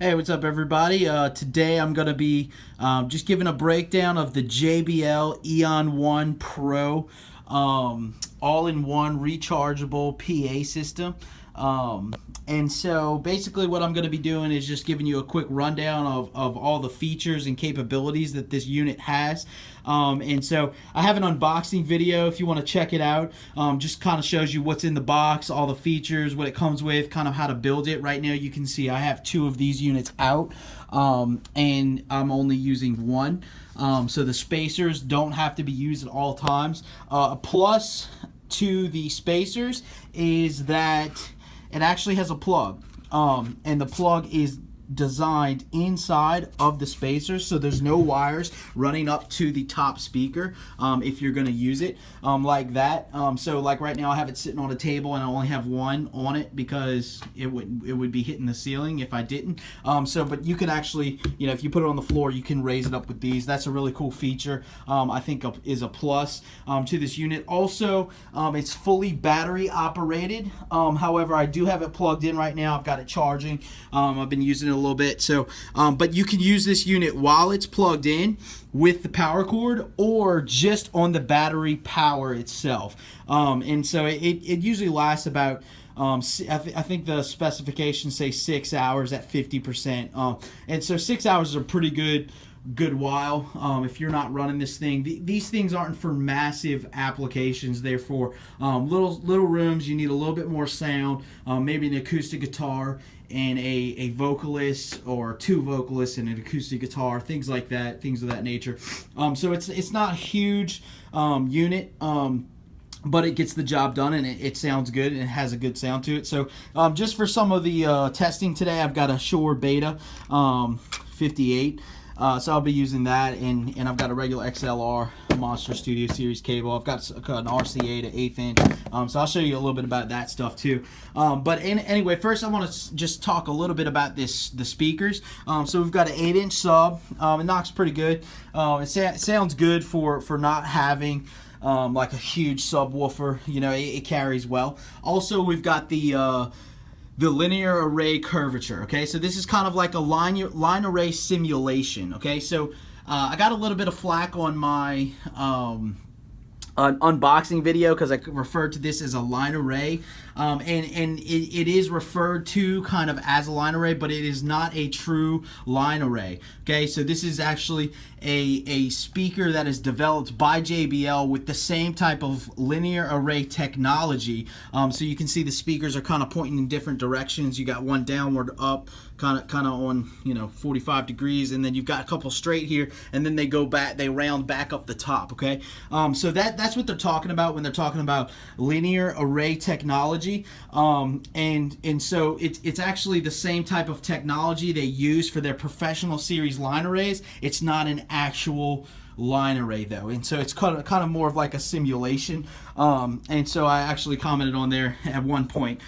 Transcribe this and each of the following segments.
Hey, what's up, everybody? Today I'm going to be just giving a breakdown of the JBL Eon 1 Pro all-in-one rechargeable PA system. And so basically what I'm going to be doing is just giving you a quick rundown of all the features and capabilities that this unit has. And so I have an unboxing video if you want to check it out. Just kind of shows you what's in the box, all the features, what it comes with, kind of how to build it. Right now you can see I have two of these units out, and I'm only using one. So the spacers don't have to be used at all times. Plus to the spacers is that it actually has a plug, and the plug is designed inside of the spacers, so there's no wires running up to the top speaker if you're going to use it like that. So like right now I have it sitting on a table and I only have one on it because it would be hitting the ceiling if I didn't. But you can actually, if you put it on the floor, you can raise it up with these. That's a really cool feature. I think is a plus to this unit. Also, it's fully battery operated. However, I do have it plugged in right now. I've got it charging. I've been using it a little bit, so but you can use this unit while it's plugged in with the power cord or just on the battery power itself. And so it usually lasts about I think the specifications say 6 hours at 50%, and so 6 hours is a pretty good while if you're not running this thing. These things aren't for massive applications. They're for little rooms. You need a little bit more sound, maybe an acoustic guitar and a vocalist, or two vocalists and an acoustic guitar, things like that, things of that nature. So it's not a huge unit, but it gets the job done, and it sounds good, and it has a good sound to it. So just for some of the testing today, I've got a Shure Beta 58. So I'll be using that, and I've got a regular XLR Monster Studio Series cable. I've got an RCA to 1/8 inch. So I'll show you a little bit about that stuff too. Anyway, first I want to just talk a little bit about the speakers. So we've got an 8-inch sub. It knocks pretty good. It sounds good for not having like a huge subwoofer. It carries well. Also, we've got the linear array curvature. Okay, so this is kind of like a line array simulation. Okay, so I got a little bit of flack on my unboxing video because I referred to this as a line array, and it is referred to kind of as a line array, but it is not a true line array. Okay, so this is actually a speaker that is developed by JBL with the same type of linear array technology. So you can see the speakers are kind of pointing in different directions. You got one downward up, kind of on 45 degrees, and then you've got a couple straight here, and then they go back, they round back up the top. Okay, so that's what they're talking about when they're talking about linear array technology. And so it's actually the same type of technology they use for their professional series line arrays. It's not an actual line array though, and so it's kind of more of like a simulation. And so I actually commented on there at one point,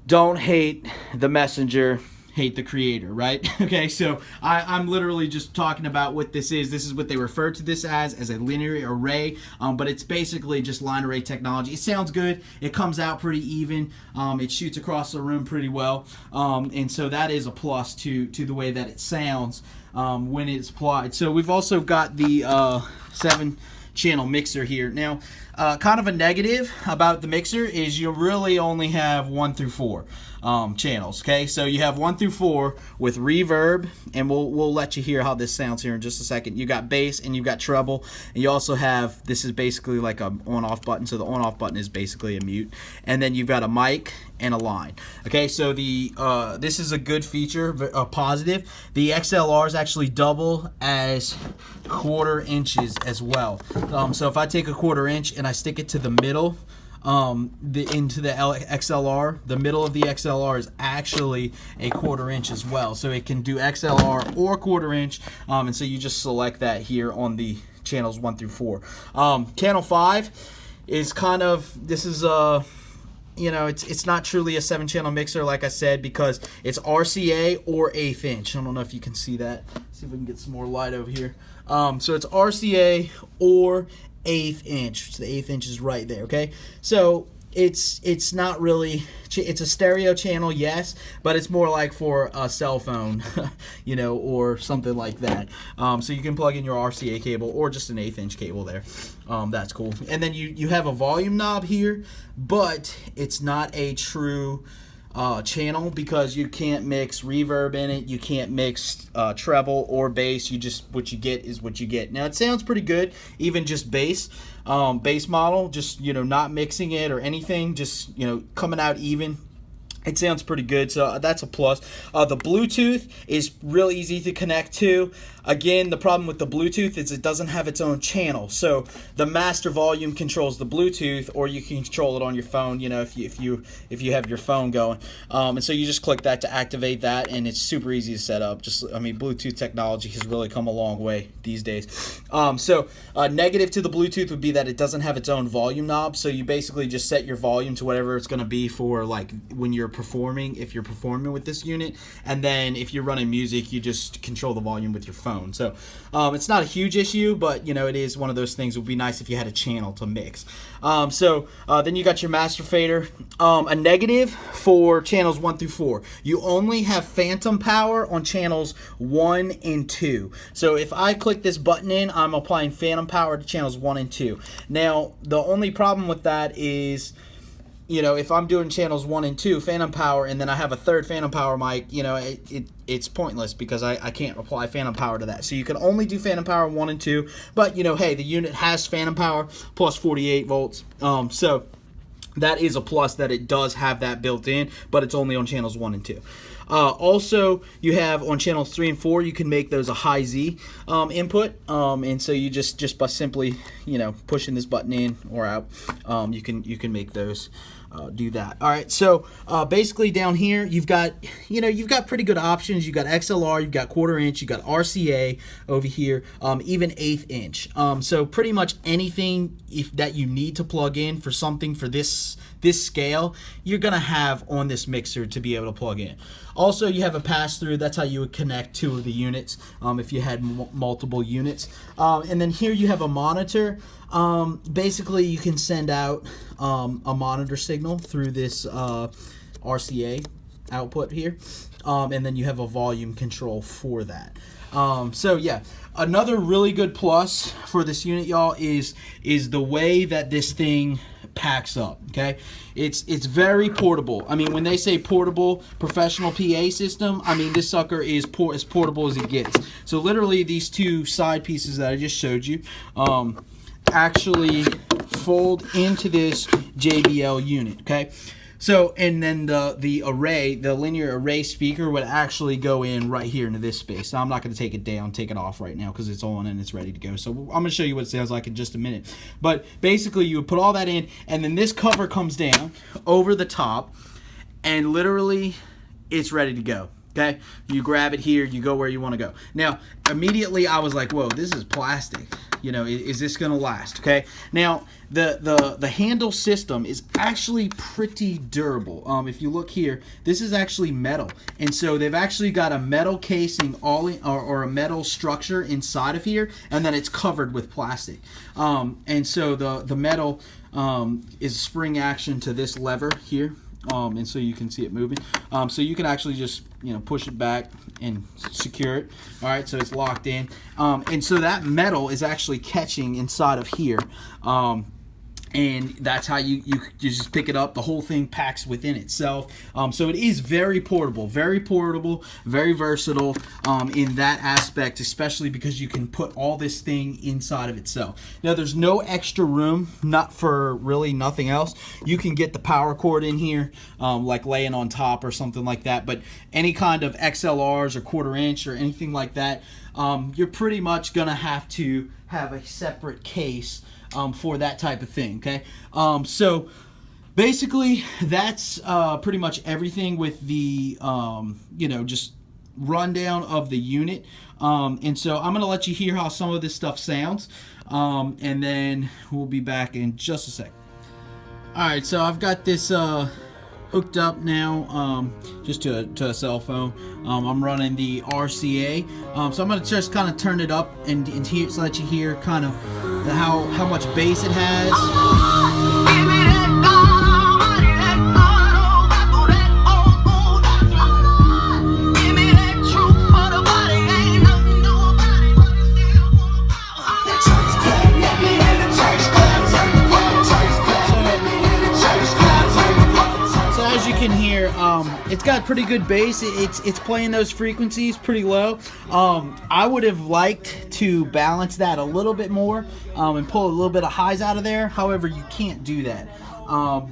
don't hate the messenger, hate the creator, right? Okay, so I'm literally just talking about what this is. This is what they refer to this as a linear array, but it's basically just line array technology. It sounds good. It comes out pretty even. It shoots across the room pretty well, and so that is a plus to the way that it sounds when it's applied. So we've also got the 7-channel mixer here. Now, kind of a negative about the mixer is you really only have 1 through 4 channels. Okay, so you have 1 through 4 with reverb, and we'll let you hear how this sounds here in just a second. You got bass and you've got treble, and you also have, this is basically like a on-off button. So the on-off button is basically a mute, and then you've got a mic and a line. Okay, so this is a good feature, a positive. The XLRs actually double as 1/4 inches as well. So if I take a 1/4 inch and I stick it to the middle, into the XLR, the middle of the XLR is actually a 1/4 inch as well. So it can do XLR or 1/4 inch, and so you just select that here on the channels 1 through 4. Channel 5 is kind of, this is it's not truly a 7-channel mixer, like I said, because it's RCA or 1/8 inch. I don't know if you can see that. See if we can get some more light over here. So it's RCA or 1/8 inch. So the 1/8 inch is right there. Okay, so it's not really, it's a stereo channel, yes, but it's more like for a cell phone, you know, or something like that. So you can plug in your RCA cable or just an 1/8 inch cable there. That's cool. And then you have a volume knob here, but it's not a true channel because you can't mix reverb in it. You can't mix treble or bass. You just, what you get is what you get. Now it sounds pretty good, even just bass model, just, you know, not mixing it or anything, just, you know, coming out even. It sounds pretty good, so that's a plus. The Bluetooth is real easy to connect to. Again, the problem with the Bluetooth is it doesn't have its own channel. So the master volume controls the Bluetooth, or you can control it on your phone, you know, if you have your phone going. And so you just click that to activate that, and it's super easy to set up. Just, I mean, Bluetooth technology has really come a long way these days. So negative to the Bluetooth would be that it doesn't have its own volume knob. So you basically just set your volume to whatever it's going to be for, like, when you're performing, if you're performing with this unit, and then if you're running music, you just control the volume with your phone. So it's not a huge issue, but, you know, it is one of those things. It would be nice if you had a channel to mix. Then you got your master fader. A negative for channels 1 through 4. You only have phantom power on channels 1 and 2. So if I click this button in, I'm applying phantom power to channels 1 and 2. Now, the only problem with that is, you know, if I'm doing channels 1 and 2 phantom power, and then I have a third phantom power mic, you know, it's pointless because I can't apply phantom power to that. So you can only do phantom power 1 and 2, but, you know, hey, the unit has phantom power plus 48 volts. So that is a plus that it does have that built in, but it's only on channels 1 and 2. Also, you have on channels 3 and 4, you can make those a high Z input, and so you just by simply, you know, pushing this button in or out, you can make those do that. All right, so basically down here you've got pretty good options. You've got XLR, you've got 1/4 inch, you've got RCA over here, even 1/8 inch. So pretty much anything that you need to plug in for something for this scale, you're gonna have on this mixer to be able to plug in. Also, you have a pass-through. That's how you would connect 2 of the units if you had multiple units. And then here you have a monitor. Basically, you can send out a monitor signal through this RCA output here, and then you have a volume control for that. So yeah, another really good plus for this unit, y'all, is the way that this thing packs up. Okay, it's very portable. I mean, when they say portable professional PA system, I mean this sucker is as portable as it gets. So literally, these 2 side pieces that I just showed you actually fold into this JBL unit. Okay, so and then the array, the linear array speaker would actually go in right here into this space. So I'm not going to take it off right now because it's on and it's ready to go. So I'm going to show you what it sounds like in just a minute. But basically, you would put all that in, and then this cover comes down over the top, and literally, it's ready to go. Okay, you grab it here, you go where you want to go. Now, immediately I was like, whoa, this is plastic. You know, is this gonna last? Okay. Now, the handle system is actually pretty durable. If you look here, this is actually metal, and so they've actually got a metal casing or a metal structure inside of here, and then it's covered with plastic. And so the metal is spring action to this lever here. And so you can see it moving. So you can actually just, you know, push it back and secure it. All right, so it's locked in. And so that metal is actually catching inside of here. And that's how you just pick it up. The whole thing packs within itself. So it is very portable, very versatile in that aspect, especially because you can put all this thing inside of itself. Now, there's no extra room, not for really nothing else. You can get the power cord in here, like laying on top or something like that. But any kind of XLRs or 1/4 inch or anything like that, you're pretty much going to have a separate case for that type of thing. Okay, so basically that's pretty much everything with the you know, just rundown of the unit. And so I'm gonna let you hear how some of this stuff sounds, and then we'll be back in just a sec. All right, so I've got this hooked up now, just to a cell phone. I'm running the RCA, so I'm gonna just kind of turn it up and hear, so that you hear kind of how much bass it has. got pretty good bass. It's playing those frequencies pretty low. I would have liked to balance that a little bit more and pull a little bit of highs out of there. However, you can't do that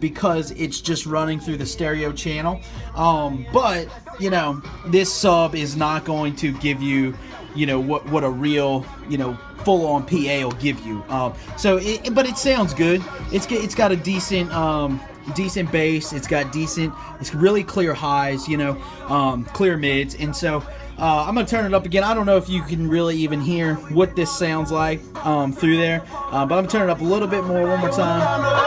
because it's just running through the stereo channel. But you know, this sub is not going to give you, you know, what a real, you know, full-on PA will give you. But it sounds good. It's got a decent decent bass. It's really clear highs, you know, clear mids. And so I'm gonna turn it up again. I don't know if you can really even hear what this sounds like through there, but I'm gonna turn it up a little bit more one more time.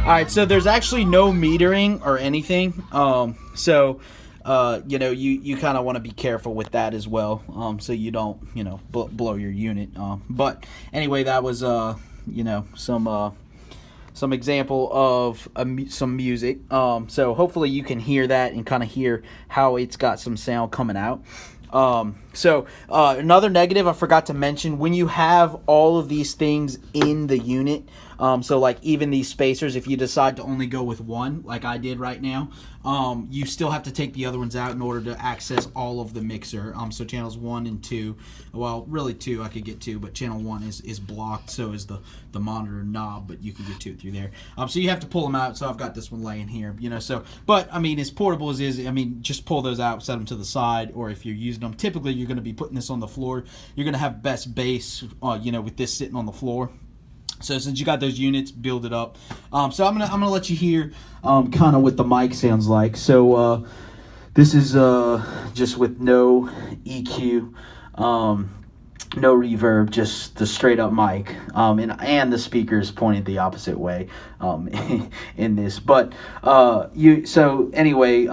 Alright, so there's actually no metering or anything, you know, you kind of want to be careful with that as well, so you don't, you know, blow your unit. But anyway, that was, you know, some example of some music. So hopefully you can hear that and kind of hear how it's got some sound coming out. Another negative I forgot to mention, when you have all of these things in the unit, so like even these spacers, if you decide to only go with one, like I did right now, you still have to take the other ones out in order to access all of the mixer. So channels 1 and 2, well, really 2, I could get 2, but channel 1 is blocked, so is the monitor knob, but you can get 2 through there. So you have to pull them out, so I've got this one laying here, you know, so, but, I mean, as portable as is, I mean, just pull those out, set them to the side, or if you're using them, typically you're going to be putting this on the floor, you're going to have best bass, you know, with this sitting on the floor. So since you got those units, build it up. So I'm gonna let you hear kind of what the mic sounds like. So this is just with no EQ, no reverb, just the straight up mic, and the speakers pointed the opposite way in this. But so anyway,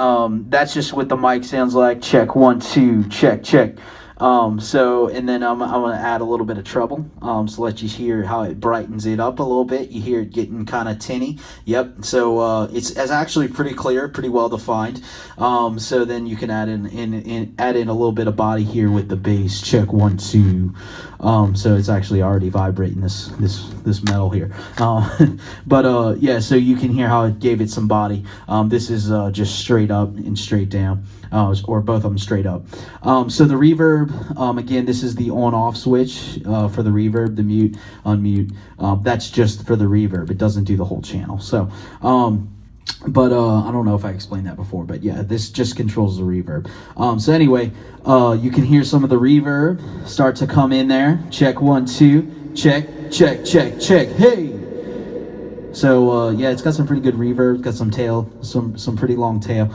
that's just what the mic sounds like. Check 1 2, check. And then I'm going to add a little bit of treble, so let you hear how it brightens it up a little bit. You hear it getting kind of tinny. Yep. So it's actually pretty clear, pretty well defined. So then you can add in a little bit of body here with the bass. Check 1 2. So it's actually already vibrating this metal here. Yeah. So you can hear how it gave it some body. This is just straight up and straight down. Or both of them straight up. So the reverb, again, this is the on-off switch for the reverb, the mute, unmute. That's just for the reverb. It doesn't do the whole channel. So, I don't know if I explained that before, but yeah, this just controls the reverb. So anyway, you can hear some of the reverb start to come in there. Check 1 2, check. Hey. So yeah, it's got some pretty good reverb. Got some tail, some pretty long tail.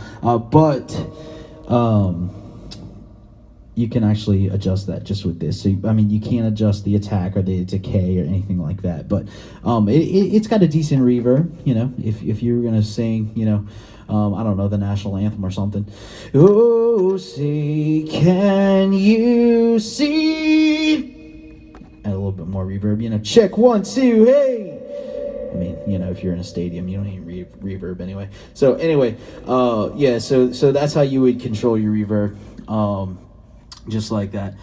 You can actually adjust that just with this. So I mean, you can't adjust the attack or the decay or anything like that. But it's got a decent reverb. You know, if you were gonna sing, you know, I don't know, the national anthem or something. Oh, say, can you see? Add a little bit more reverb. You know, check 1 2, hey. I mean, you know, if you're in a stadium, you don't need reverb anyway. So anyway, yeah, so that's how you would control your reverb, just like that.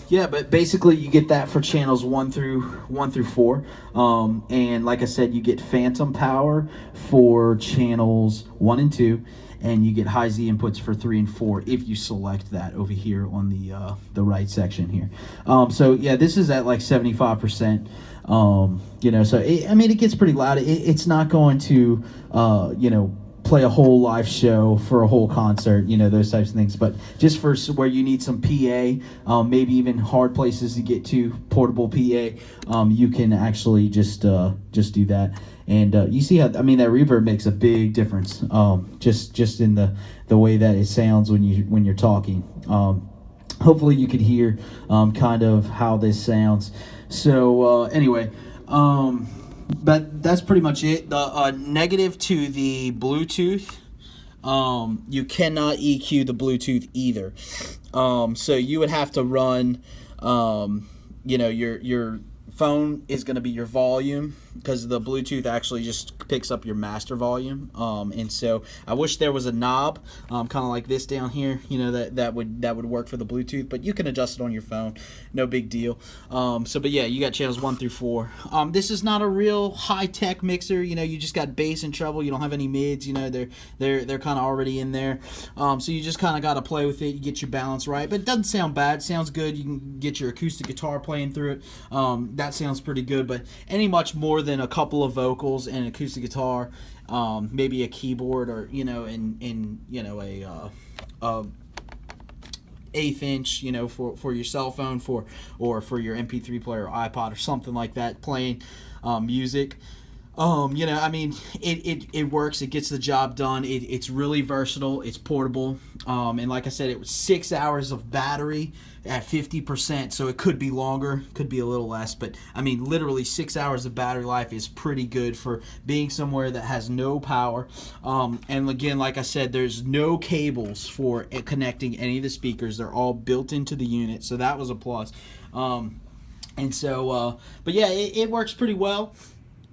Yeah, but basically you get that for channels 1 through 4, and like I said, you get phantom power for channels 1 and 2, and you get high Z inputs for 3 and 4 if you select that over here on the right section here. So yeah, this is at like 75%. You know, so I mean, it gets pretty loud. It's not going to, you know, play a whole live show for a whole concert, you know, those types of things. But just for where you need some PA, maybe even hard places to get to, portable PA, you can actually just do that. And you see how, I mean, that reverb makes a big difference, just in the way that it sounds when you're talking. Hopefully you can hear kind of how this sounds. So anyway, but that's pretty much it. The negative to the Bluetooth, you cannot EQ the Bluetooth either. So you would have to run, you know, your phone is going to be your volume, because the Bluetooth actually just picks up your master volume. And so I wish there was a knob, kind of like this down here, you know, that would work for the Bluetooth, but you can adjust it on your phone, no big deal. But yeah, you got channels 1 through 4. This is not a real high-tech mixer, you know, you just got bass and treble, you don't have any mids, you know, they're kind of already in there. So you just kind of got to play with it, you get your balance right, but it doesn't sound bad, it sounds good. You can get your acoustic guitar playing through it. That sounds pretty good, but any much more than a couple of vocals and an acoustic guitar, maybe a keyboard, or you know, in you know, a 1/8 inch, you know, for your cell phone, or for your MP3 player or iPod or something like that, playing music. You know, I mean, it works. It gets the job done. It's really versatile. It's portable. And like I said, it was 6 hours of battery at 50%, so it could be longer, could be a little less, but I mean, literally 6 hours of battery life is pretty good for being somewhere that has no power. And again, like I said, there's no cables for connecting any of the speakers. They're all built into the unit, so that was a plus. And so, but yeah, it works pretty well.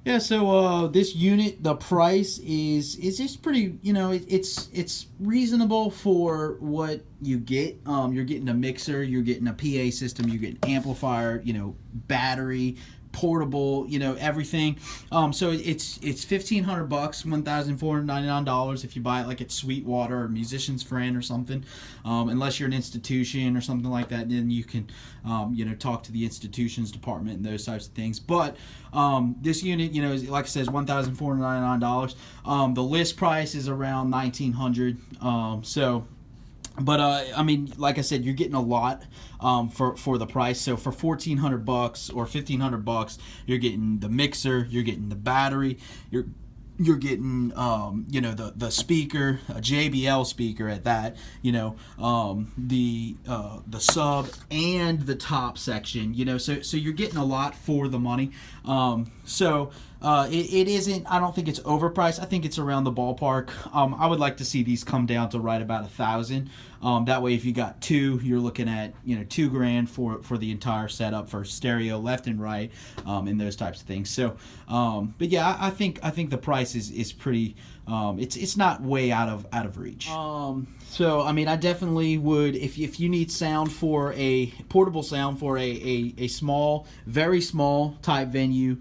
Yeah, so this unit, the price is just pretty, you know, it's reasonable for what you get. You're getting a mixer, you're getting a PA system, you're getting amplifier, you know, battery, portable, you know, everything. So it's $1,500, $1,499 if you buy it like at Sweetwater or Musician's Friend or something. Unless you're an institution or something like that, then you can, you know, talk to the institutions department and those types of things. But this unit, you know, like I said, is $1,499. The list price is around $1,900. So. But I mean, like I said, you're getting a lot for the price. So for $1,400 or $1,500, you're getting the mixer, you're getting the battery, you're getting you know, the speaker, a JBL speaker at that, you know, the sub and the top section, you know, so you're getting a lot for the money. It isn't, I don't think it's overpriced. I think it's around the ballpark. I would like to see these come down to right about $1,000. That way, if you got two, you're looking at, you know, $2,000 for the entire setup for stereo left and right, and those types of things. So, but yeah, I think the price is pretty. It's not way out of reach. So I mean, I definitely would, if you need sound for a portable sound for a small, very small type venue.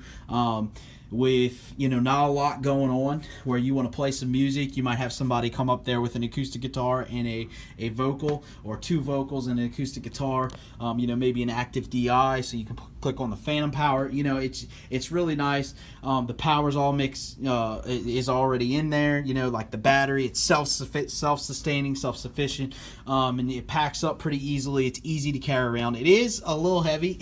With, you know, not a lot going on, where you want to play some music, you might have somebody come up there with an acoustic guitar and a vocal, or 2 vocals and an acoustic guitar, you know, maybe an active DI, so you can click on the phantom power. You know, it's really nice. The power's all mixed, is already in there, you know, like the battery, it's self-sustaining, self-sufficient, and it packs up pretty easily. It's easy to carry around. It is a little heavy,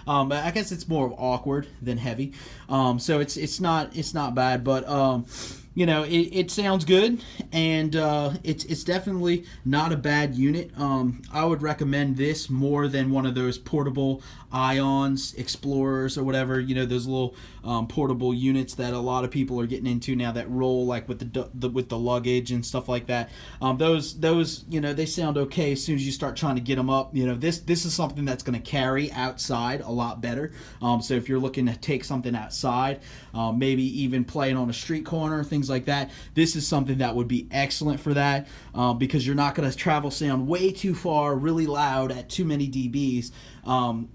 but I guess it's more awkward than heavy. So it's not bad, but you know, it sounds good, and it's definitely not a bad unit. I would recommend this more than one of those portable Ions, Explorers, or whatever, you know, those little portable units that a lot of people are getting into now, that roll like with the luggage and stuff like that. Those you know, they sound okay as soon as you start trying to get them up. You know, this is something that's going to carry outside a lot better. So if you're looking to take something outside, maybe even playing on a street corner, things like that, this is something that would be excellent for that, because you're not going to travel sound way too far, really loud at too many dBs,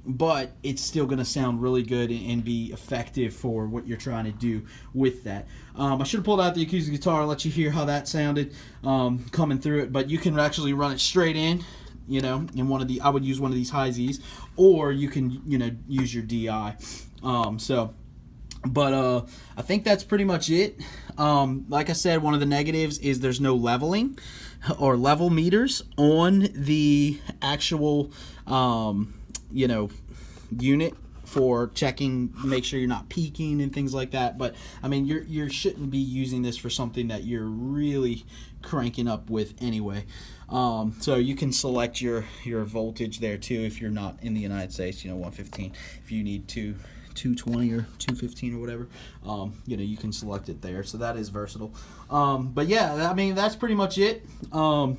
but it's still going to sound really good and be effective for what you're trying to do with that. I should have pulled out the acoustic guitar and let you hear how that sounded coming through it, but you can actually run it straight in, you know, in I would use one of these high Z's, or you can, you know, use your DI. But I think that's pretty much it. Like I said, one of the negatives is there's no leveling or level meters on the actual, you know, unit for checking, make sure you're not peaking and things like that. But I mean, you shouldn't be using this for something that you're really cranking up with anyway. So you can select your voltage there too if you're not in the United States. You know, 115. If you need 220 or 215 or whatever, you know, you can select it there. So that is versatile. But yeah, I mean, that's pretty much it. I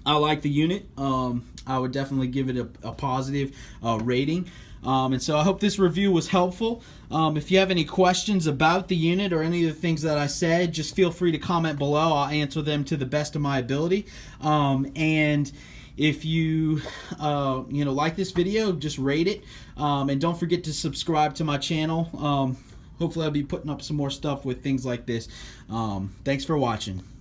like the unit. I would definitely give it a positive rating. And so I hope this review was helpful. If you have any questions about the unit or any of the things that I said, just feel free to comment below. I'll answer them to the best of my ability. And if you like this video, just rate it. And don't forget to subscribe to my channel. Hopefully I'll be putting up some more stuff with things like this. Thanks for watching.